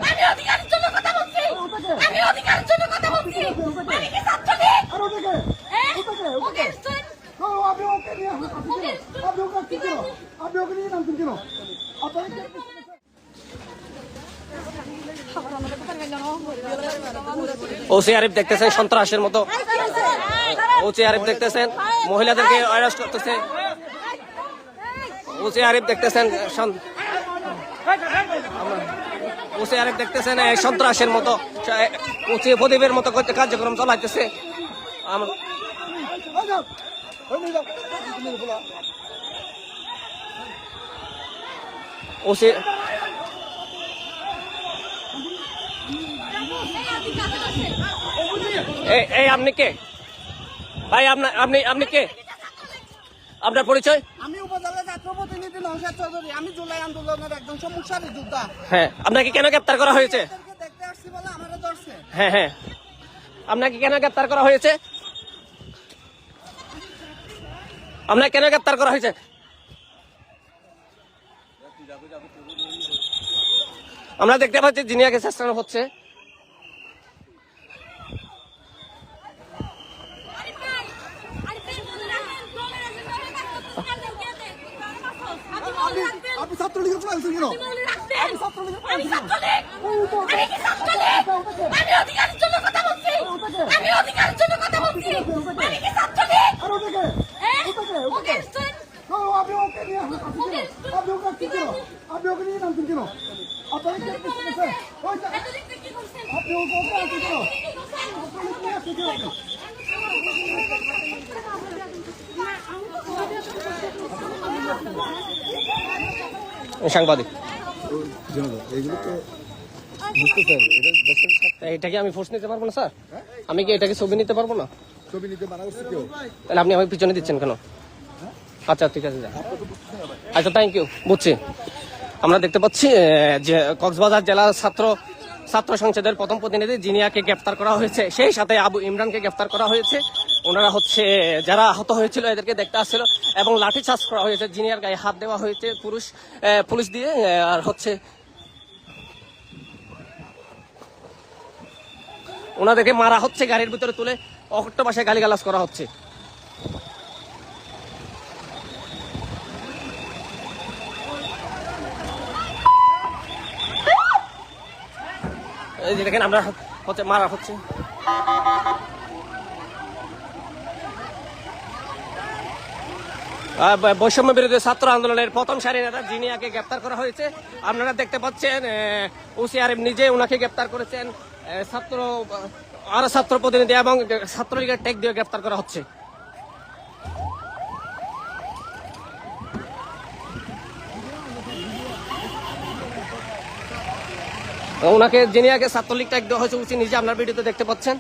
আমি অধিকারের জন্য কথা বলছি। আমি অধিকারের জন্য কথা বলছি। আমি কি ছাত্রলীগ? ওকে আপনি ওকে নিয়ে আপনি ওকে কেন আপনি ওকে নিয়ে নামছেন কেন ওসি আরিফ দেখতেছেন সন্ত্রাসের মতো, ওসি আরিফ দেখতেছেন মহিলাদেরকে অ্যারেস্ট করতেছে, ওসি আরিফ দেখতেছেন ওসি আরিফ দেখতেছেন সন্ত্রাসের মতো উঁচি প্রদীপের মতো করতে কার্যক্রম চালাইতেছে। ওসি এই আপনি কে ভাই? আপনি কে? আপনার পরিচয়? আমি উপজেলা ছাত্র প্রতিনিধি নওশাদ চৌধুরী। আমি জুলাই আন্দোলনের একজন সমস্যারী যোদ্ধা। হ্যাঁ, আপনাকে কেন গ্রেপ্তার করা হয়েছে? দেখতে আসছি বলে আমারে ধরছে। হ্যাঁ হ্যাঁ, আপনাকে কেন গ্রেপ্তার করা হয়েছে? আপনাকে কেন গ্রেপ্তার করা হয়েছে? আমরা দেখতে পাচ্ছি জিনিয়াকে চেষ্টানো হচ্ছে। আপনি ছাত্রলীগের ফাইলছেন কেন? আমি অধিকারের জন্য কথা বলছি। আমি অধিকারের জন্য কথা বলছি। আমি কি ছাত্রলীগ? ওকে আপনি ওকে নিয়ে আপনি ওকে কেন আপনি ওকে নিয়ে নামছেন কেন আপনি সাংবাদিক এগুলো এটাকে আমি ফোর্স নিতে পারবো না স্যার? আমি কি এটাকে ছবি নিতে পারবো না? ছবি নিতে মানা করছে কেউ? তাহলে আপনি আমাকে পিছনে দিচ্ছেন কেন? আচ্ছা ঠিক আছে, আচ্ছা থ্যাংক ইউ, বুঝছি। আমরা দেখতে পাচ্ছি যে কক্সবাজার জেলা ছাত্র সংসদের প্রথম প্রতিনিধি জিনিয়াকে গ্রেফতার করা হয়েছে, সেই সাথে আবু ইমরানকে গ্রেফতার করা হয়েছে। ওনারা হচ্ছে যারা আহত হয়েছিল এদেরকে দেখতে আসছিল এবং লাঠিচার্জ করা হয়েছে, জিনিয়ার গায়ে হাত দেওয়া হয়েছে পুলিশ দিয়ে। আর হচ্ছে ওনাদেরকে মারা হচ্ছে, গাড়ির ভিতরে তুলে অকট্ট ভাষায় গালিগালাজ করা হচ্ছে। এই যে দেখেন আমরা হচ্ছে মারা হচ্ছে। বৈষম্য বিরোধী ছাত্র আন্দোলনের প্রথম সারি নেতা জিনিয়াকে গ্রেপ্তার করা হয়েছে। আপনারা দেখতে পাচ্ছেন ওসি আরিফ নিজে ওনাকে গ্রেপ্তার করেছেন। ছাত্র প্রতিনিধি এবং ছাত্রলীগের টেক দিয়ে গ্রেপ্তার করা হচ্ছে। ওনাকে জিনিয়াকে ছাত্রলীগ ট্যাগ দেওয়া হয়েছে, উনি নিজে আপনার ভিডিওতে দেখতে পাচ্ছেন।